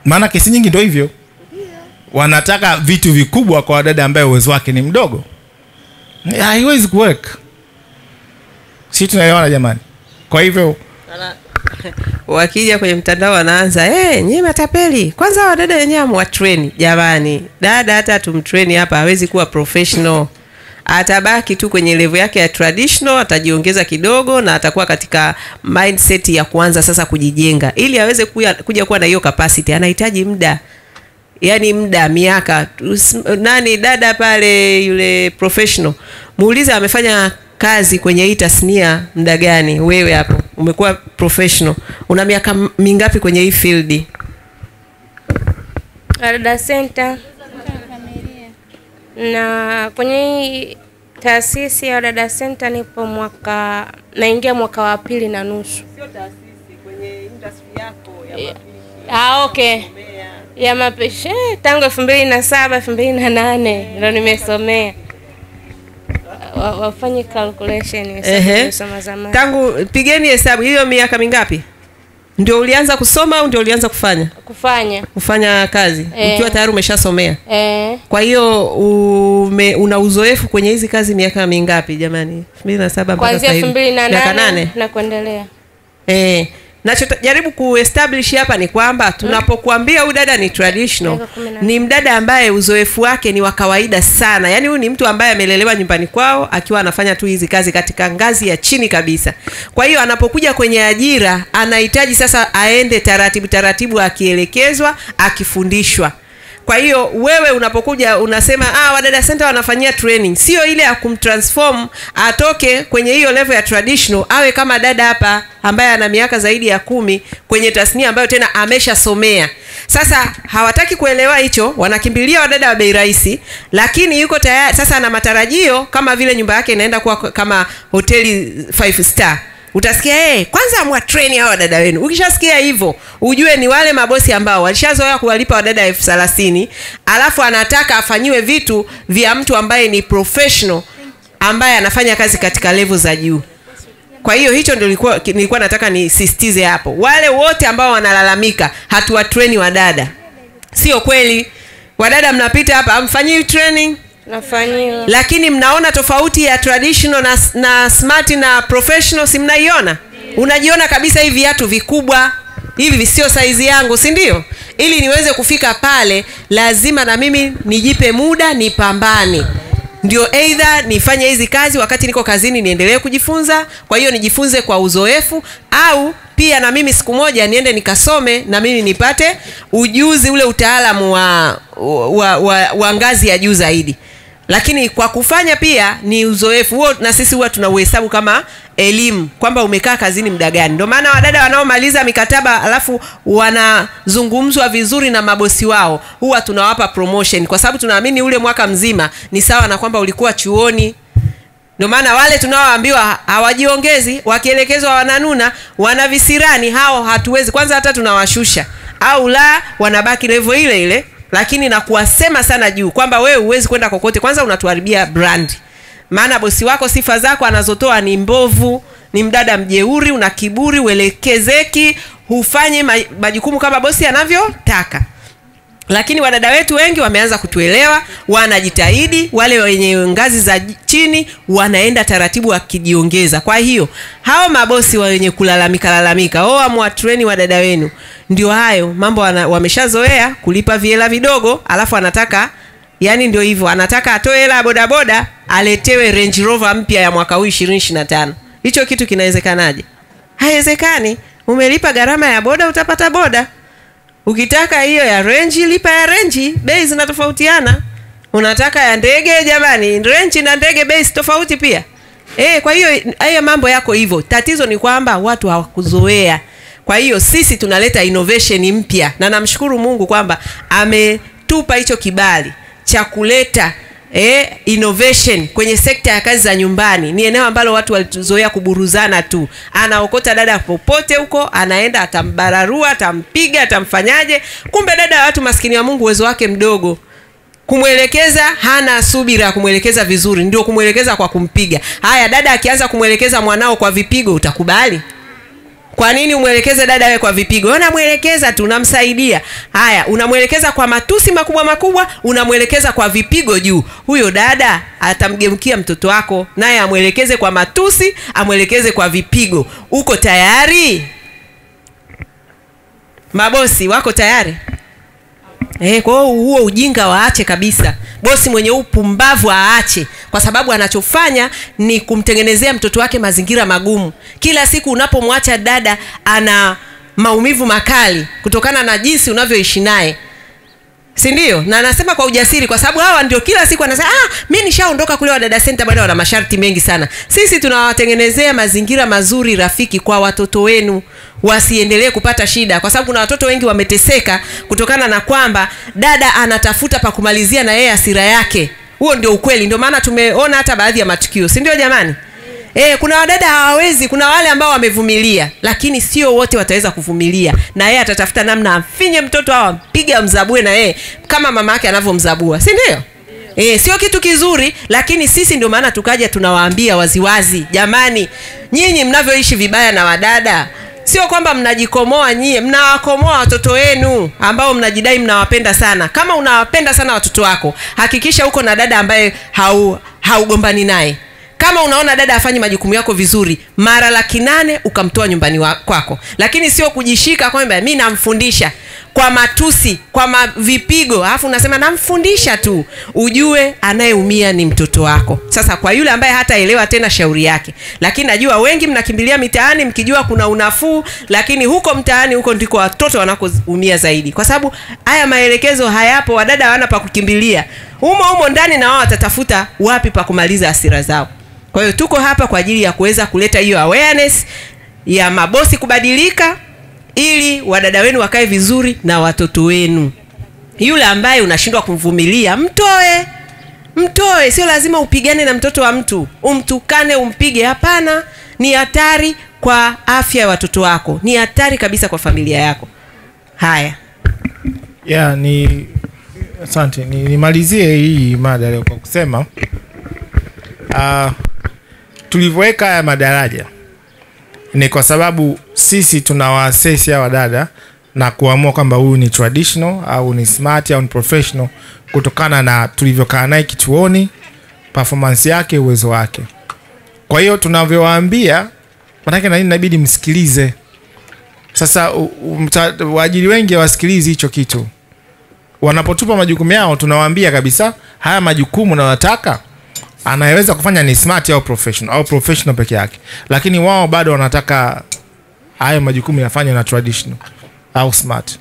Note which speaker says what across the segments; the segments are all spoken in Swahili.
Speaker 1: Maana kesi nyingi ndio hivyo. Wanataka vitu vikubwa kwa dada ambaye uwezo wake ni mdogo. Haiwezi kuwork. Sisi tunaelewana jamani. Kwa hivyo
Speaker 2: wakija kwenye mtandao wanaanza nyinyi matapeli. Kwanza wadada wenyewe amwatrain jamani. Dada hata tumtrain hapa hawezi kuwa professional. Atabaki tu kwenye level yake ya traditional, atajiongeza kidogo na atakuwa katika mindset ya kuanza sasa kujijenga. Ili aweze kuja kuwa na hiyo capacity anahitaji muda. Yaani muda, miaka. Nani dada pale yule professional, muulize amefanya kazi kwenye hii tasnia muda gani? Wewe hapo umekuwa professional, una miaka mingapi kwenye hii field?
Speaker 3: Wadada Center na kwenye taasisi ya Wadada Center nipo naingia mwaka wa 2.5.
Speaker 2: Sio taasisi, kwenye industry yako ya
Speaker 3: mapishi. Okay. Ya mapishi tangu 2007 2008 ndio nimesomea. Wafanye calculation nimesoma zamani.
Speaker 2: Tangu pigeni hesabu hiyo miaka mingapi? Ndio ulianza kusoma au ndio ulianza kufanya kazi? Ukiwa tayari umeshasomea? Kwa hiyo una uzoefu kwenye hizi kazi miaka mingapi jamani? 2007 mpaka sasa hivi.
Speaker 3: Kuanzia 2008 na kuendelea.
Speaker 2: Nachojaribu kuestablish hapa ni kwamba tunapokuambia huyu dada ni traditional, ni mdada ambaye uzoefu wake ni wa kawaida sana. Yaani huyu ni mtu ambaye amelelewa nyumbani kwao akiwa anafanya tu hizi kazi katika ngazi ya chini kabisa. Kwa hiyo anapokuja kwenye ajira anahitaji sasa aende taratibu akielekezwa, akifundishwa. Kwa hiyo wewe unapokuja unasema Wadada Center wanafanyia training, sio ile ya kumtransform atoke kwenye hiyo level ya traditional awe kama dada hapa ambaye ana miaka zaidi ya 10 kwenye tasnia ambayo tena ameshasomea. Sasa hawataki kuelewa hicho, wanakimbilia wadada wa bei rahisi, lakini yuko tayari sasa ana matarajio kama vile nyumba yake inaenda kuwa kama hoteli 5 star. Utasikia kwanza mwatrain hao dada wenu. Ukishasikia hivyo, ujue ni wale mabosi ambao walishazoea kuwalipa wadada 30,000, alafu anataka afanyiwe vitu vya mtu ambaye ni professional, ambaye anafanya kazi katika level za juu. Kwa hiyo hicho ndio nilikuwa nataka nisisitize hapo. Wale wote ambao wanalalamika hatuwatrain wadada, sio kweli. Wadada mnapita hapa amfanyi training,
Speaker 3: nafanyiwa.
Speaker 2: Lakini mnaona tofauti ya traditional na smart na professional, si mnaiona? Unajiona kabisa hivi viatu vikubwa, hivi sio size yangu, si ndio? Ili niweze kufika pale lazima na mimi nijipe muda, nipambane. Ndio either nifanye hizi kazi wakati niko kazini niendelee kujifunza, kwa hiyo nijifunze kwa uzoefu, au pia na mimi siku moja niende nikasome na mimi nipate ujuzi ule utaalamu wa ngazi ya juu zaidi. Lakini kwa kufanya pia ni uzoefu huo, na sisi huwa tunauhesabu kama elimu kwamba umekaa kazini muda gani. Ndio maana wadada wanaomaliza mikataba alafu wanazungumzwa vizuri na mabosi wao, huwa tunawapa promotion kwa sababu tunaamini ule mwaka mzima ni sawa na kwamba ulikuwa chuoni. Ndio maana wale tunaoambiwa hawajiongezi, wakielekezwa wananuna, wana visirani, hao hatuwezi. Kwanza hata tunawashusha au la wanabaki level ile ile, lakini na kuwasema sana juu kwamba wewe huwezi kwenda kokote. Kwanza unatuharibia brand. Maana bosi wako sifa zako anazotoa ni mbovu, ni mdada mjeuri, una kiburi, uelekezeki, hufanyi majukumu kama bosi anavyotaka. Lakini wadada wetu wengi wameanza kutuelewa, wanajitahidi, wale wenye ngazi za chini wanaenda taratibu wakijiongeza. Kwa hiyo hao mabosi wenye kulalamika amwatrain wadada wenu, ndio hayo mambo wameshazoea kulipa viela vidogo, alafu anataka yani ndio hivyo, anataka atoe hela bodaboda aletewe Range Rover mpya ya mwaka huu 2025. Hicho kitu kinawezekanaje? Haiwezekani. Umelipa gharama ya boda, utapata boda. Ukitaka hiyo ya Range, lipa ya Range, bei zinatofautiana. Unataka ya ndege, jamani, Range na ndege bei tofauti pia. Kwa hiyo haya mambo yako hivyo. Tatizo ni kwamba watu hawakuzoea. Kwa hiyo sisi tunaleta innovation mpya, na namshukuru Mungu kwamba ametupa hicho kibali cha kuleta innovation kwenye sekta ya kazi za nyumbani. Ni eneo ambalo watu walizoea kuburuzana tu. Anaokota dada popote huko, anaenda atambararua, atampiga, atamfanyaje. Kumbe dada watu maskini wa Mungu uwezo wake mdogo. Kumwelekeza hana subira kumwelekeza vizuri, ndio kumwelekeza kwa kumpiga. Haya, dada akianza kumwelekeza mwanao kwa vipigo, utakubali? Kwa nini umwelekeze dada wewe kwa vipigo? Unamwelekeza tu, unamsaidia. Haya, unamwelekeza kwa matusi makubwa makubwa, unamwelekeza kwa vipigo juu. Huyo dada atamgeukia mtoto wako, naye amwelekeze kwa matusi, amwelekeze kwa vipigo. Uko tayari? Mabosi wako tayari? Kwa huo ujinga waache kabisa. Bosi mwenye upumbavu aache, kwa sababu anachofanya ni kumtengenezea mtoto wake mazingira magumu. Kila siku unapomwacha dada ana maumivu makali kutokana na jinsi unavyoishi naye. Si ndio? Na anasema kwa ujasiri kwa sababu hawa ndio kila siku anasema mimi nishaondoka kule Wadada Center, bado wana masharti mengi sana. Sisi tunawatengenezea mazingira mazuri rafiki kwa watoto wenu wasiendelee kupata shida, kwa sababu kuna watoto wengi wameteseka kutokana na kwamba dada anatafuta pa kumalizia na yeye hasira yake. Huo ndio ukweli. Ndio maana tumeona hata baadhi ya matukio, si ndio jamani? Kuna wadada hawawezi, kuna wale ambao wamevumilia, lakini sio wote wataweza kuvumilia. Na yeye atatafuta namna amfinye mtoto au ampige amzabue na yeye kama mama yake anavyomzabua, si ndio? Sio kitu kizuri, lakini sisi ndio maana tukaja tunawaambia waziwazi, jamani, nyinyi mnavyoishi vibaya na wadada, sio kwamba mnajikomoa nyie, mnawakomoa watoto wenu ambao mnajidai mnawapenda sana. Kama unawapenda sana watoto wako, hakikisha uko na dada ambaye haugombani naye. Kama unaona dada afanye majukumu yako vizuri, mara 800 ukamtoa nyumbani kwako. Lakini sio kujishika kwamba mimi namfundisha kwa matusi, kwa vipigo, alafu unasema namfundisha tu. Ujue anayeumia ni mtoto wako. Sasa kwa yule ambaye hataelewa tena shauri yake. Lakini najua wengi mnakimbilia mitaani mkijua kuna unafuu, lakini huko mtaani huko ndiko watoto wanakoumia zaidi. Kwa sababu haya maelekezo hayapo, wadada hawana pa kukimbilia. Humo ndani na wao watatafuta wapi pa kumaliza hasira zao. Kwa hiyo tuko hapa kwa ajili ya kuweza kuleta hiyo awareness ya mabosi kubadilika, ili wadada wenu wakae vizuri na watoto wenu. Yule ambaye unashindwa kumvumilia, mtoe. Sio lazima upigane na mtoto wa mtu, umtukane, umpige. Hapana, ni hatari kwa afya ya watoto wako, ni hatari kabisa kwa familia yako. Haya.
Speaker 1: Asante. Nimalizie hii mada leo kwa kusema tulivyoweka haya madaraja ni kwa sababu sisi tunawaasesi hawa dada na kuamua kwamba huyu ni traditional au ni smart au ni professional kutokana na tulivyokaa naye kituoni, performance yake, uwezo wake. Kwa hiyo tunavyowaambia, manake na nini inabidi msikilize. Sasa waajiri wengi hawasikilizi hicho kitu. Wanapotupa majukumu yao tunawaambia kabisa haya majukumu na nataka anayeweza kufanya ni smart au professional peke yake. Lakini wao bado wanataka hayo majukumu yafanywe na traditional au smart.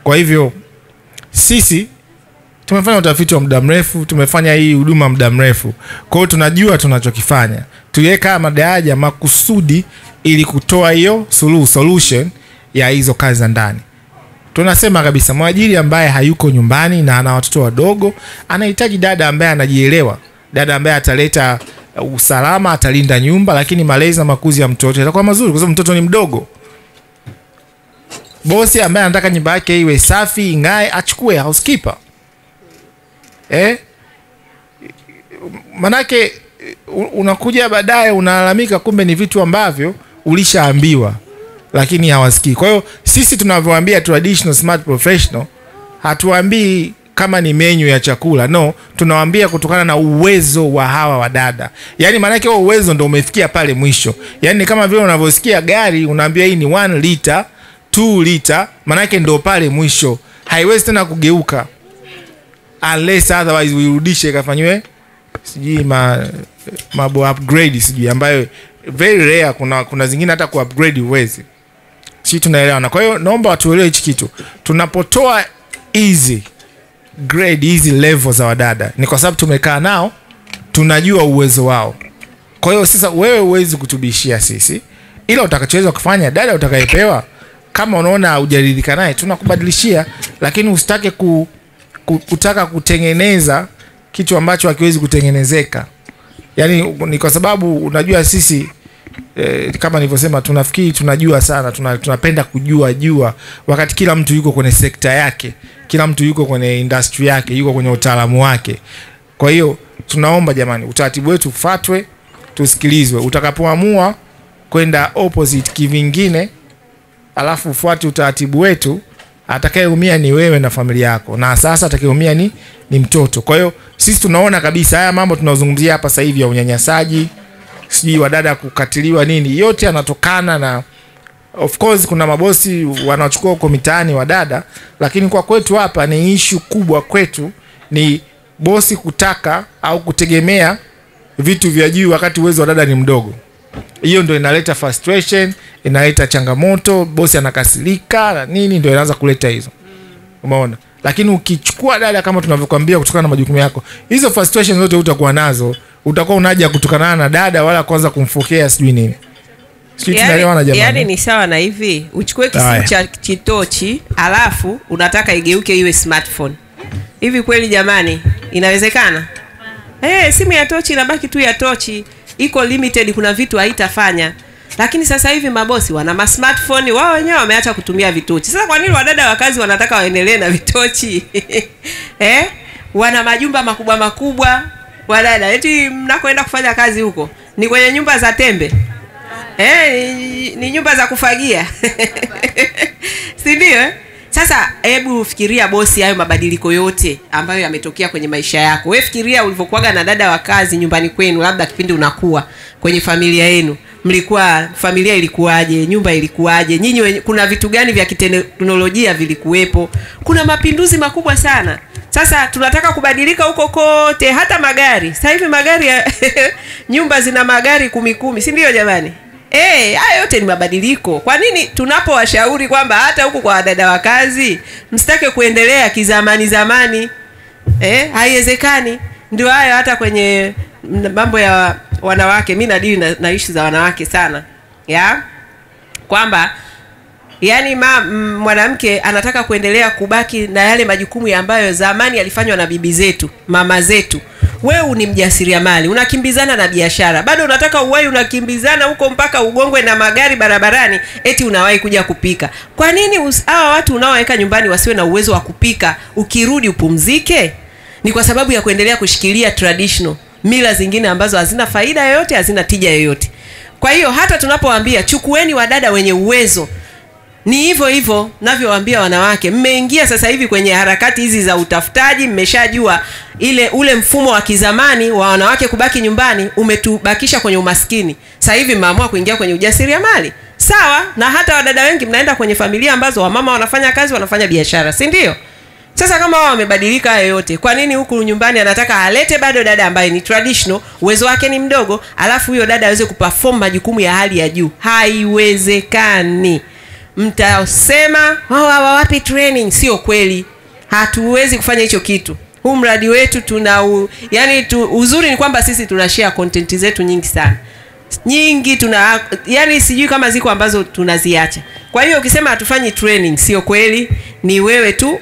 Speaker 1: Kwa hivyo sisi tumefanya utafiti wa muda mrefu, tumefanya hii huduma muda mrefu. Kwa hiyo tunajua tunachokifanya. Tuliweka madaraja makusudi ili kutoa hiyo solution ya hizo kazi za ndani. Tunasema kabisa mwajiri ambaye hayuko nyumbani na ana watoto wadogo anahitaji dada ambaye anajielewa, dada ambaye ataleta usalama, atalinda nyumba, lakini malezi na makuzi ya mtoto yatakuwa mazuri kwa sababu mtoto ni mdogo. Bosi ambaye anataka nyumba yake iwe safi, ingae, achukue housekeeper. Manake unakuja baadaye unalalamika kumbe ni vitu ambavyo ulishaambiwa lakini hawasikii. Kwa hiyo sisi tunavyowaambia traditional smart professional, hatuambii kama ni menu ya chakula, no, tunawaambia kutokana na uwezo wa hawa wadada. Yaani maana yake uwezo ndio umefikia pale mwisho. Yaani kama vile unavyosikia gari unaambia hii ni 1 liter, 2 liter, maana yake ndio pale mwisho. Haiwezi tena kugeuka unless otherwise uirudishe ikafanywe sijui mabo upgrade sijui ambayo very rare. Kuna zingine hata ku upgrade uwezi. Sisi tunaelewana. Kwa hiyo naomba watuelewe hichi kitu. Tunapotoa easy grade, easy level za wadada ni kwa sababu tumekaa nao, tunajua uwezo wao. Kwa hiyo sasa wewe uwezi kutubishia sisi, ila utakachoweza kufanya dada utakayepewa, kama unaona hujaridhika naye tunakubadilishia, lakini usitake kutaka kutengeneza kitu ambacho hakiwezi kutengenezeka. Yaani ni kwa sababu unajua sisi kama nilivyosema tunafikiri tunajua sana, tunapenda kujua wakati kila mtu yuko kwenye sekta yake, kila mtu yuko kwenye industry yake, yuko kwenye utaalamu wake. Kwa hiyo tunaomba jamani, utaratibu wetu ufuatwe, tusikilizwe. Utakapoamua kwenda opposite kivingine, alafu ufuate utaratibu wetu, atakayeumia ni wewe na familia yako, na sasa atakayeumia ni mtoto. Kwa hiyo sisi tunaona kabisa haya mambo tunazungumzia hapa sasa hivi ya unyanyasaji, sijui wadada kukatiliwa nini, yote yanatokana na, of course kuna mabosi wanaochukua huko mitaani wadada, lakini kwa kwetu hapa ni issue kubwa kwetu ni bosi kutaka au kutegemea vitu vya juu wakati uwezo wa dada ni mdogo. Hiyo ndio inaleta frustration, inaleta changamoto, bosi anakasirika na nini, ndio inaanza kuleta hizo. Umeona? Lakini ukichukua dada kama tunavyokuambia kutokana na majukumu yako, hizo frustration zote utakuwa nazo, utakuwa unaja kutokana na dada wala kwanza kumfokea sijui nini. Sijui tunaelewana jamani.
Speaker 2: Yaani ni sawa na hivi, uchukue kisimu cha kitochi alafu unataka igeuke iwe smartphone. Hivi kweli jamani, inawezekana? Simu ya tochi inabaki tu ya tochi, iko limited, kuna vitu haitafanya. Lakini sasa hivi mabosi wana smartphone, wao wenyewe wameacha kutumia vitochi. Sasa kwa nini wadada wa kazi wanataka waendelee na vitochi? Wana majumba makubwa makubwa wadada, eti mnakoenda kufanya kazi huko ni kwenye nyumba za tembe, ni nyumba za kufagia. Si ndio? Sasa hebu fikiria bosi, hayo mabadiliko yote ambayo yametokea kwenye maisha yako. Wewe fikiria ulivyokuaga na dada wa kazi nyumbani kwenu, labda kipindi unakuwa kwenye familia yenu. Mlikuwa familia ilikuwaje? Nyumba ilikuwaje? Nyinyi kuna vitu gani vya kiteknolojia vilikuwepo? Kuna mapinduzi makubwa sana. Sasa tunataka kubadilika huko kote, hata magari. Sasa hivi magari nyumba zina magari 10, si ndio jamani? Haya yote ni mabadiliko. Kwa nini tunapowashauri kwamba hata huku kwa dada wa kazi msitake kuendelea zamani? Haiwezekani. Ndio hayo hata kwenye mambo ya wanawake, mimi nadili na issue za wanawake sana. Kwamba yani mwanamke anataka kuendelea kubaki na yale majukumu ambayo zamani yalifanywa na bibi zetu, mama zetu. Wewe ni mjasiriamali, unakimbizana na biashara, bado unataka uwai unakimbizana huko mpaka ugongwe na magari barabarani, eti unawahi kuja kupika. Kwa nini hawa watu unaoweka nyumbani wasiwe na uwezo wa kupika, ukirudi upumzike? Ni kwa sababu ya kuendelea kushikilia traditional mila zingine ambazo hazina faida yoyote, hazina tija yoyote. Kwa hiyo hata tunapowaambia chukueni wadada wenye uwezo, ni hivyo hivyo navyowaambia wanawake. Mmeingia sasa hivi kwenye harakati hizi za utafutaji, mmeshajua ule mfumo wa kizamani wa wanawake kubaki nyumbani umetubakisha kwenye umaskini. Sasa hivi mmeamua kuingia kwenye ujasiriamali. Sawa, na hata wadada wengi mnaenda kwenye familia ambazo wamama wanafanya kazi, wanafanya biashara, si ndio? Sasa kama wao wamebadilika hayo yote, kwa nini huku nyumbani anataka alete bado dada ambaye ni traditional, uwezo wake ni mdogo, alafu huyo dada aweze kuperform majukumu ya hali ya juu? Haiwezekani. Mtasema wapi training? Sio kweli. Hatuwezi kufanya hicho kitu. Huu mradi wetu uzuri ni kwamba sisi tunashare content zetu nyingi sana. Nyingi sijui kama ziko ambazo tunaziacha. Kwa hiyo ukisema hatufanyi training, sio kweli. Ni wewe tu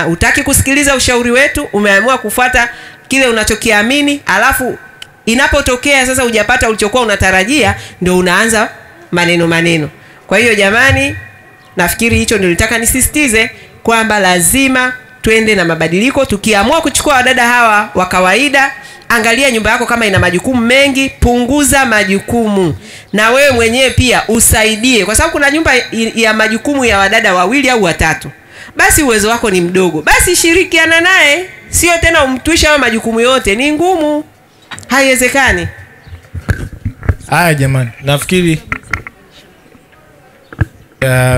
Speaker 2: utaki kusikiliza ushauri wetu, umeamua kufuata kile unachokiamini, alafu inapotokea sasa hujapata ulichokuwa unatarajia, ndio unaanza maneno. Kwa hiyo jamani, nafikiri hicho ndio nitaka nisisitize kwamba lazima twende na mabadiliko. Tukiamua kuchukua wadada hawa wa kawaida, angalia nyumba yako kama ina majukumu mengi, punguza majukumu. Na wewe mwenyewe pia usaidie, kwa sababu kuna nyumba ya majukumu ya wadada 2 au 3. Basi uwezo wako ni mdogo, basi shirikiana naye, sio tena umtwisha hayo majukumu yote. Ni ngumu, haiwezekani.
Speaker 1: Haya jamani, nafikiri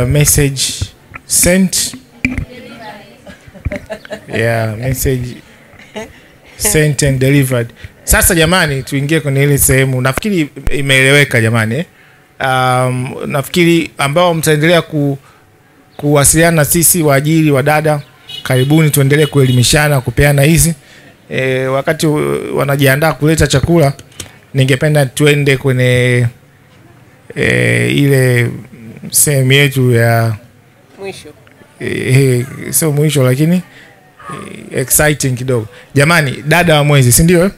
Speaker 1: message sent. Message sent and delivered. Sasa jamani, tuingie kwenye ile sehemu. Nafikiri imeeleweka jamani. Nafikiri ambao mtaendelea kuwasiliana na sisi waajiri wa dada, karibuni tuendelee kuelimishana, kupeana hizi. Wakati wanajiandaa kuleta chakula, ningependa tuende kwenye ile sehemu yetu ya
Speaker 2: mwisho.
Speaker 1: Sio mwisho lakini exciting kidogo. Jamani, dada wa mwezi, si ndio?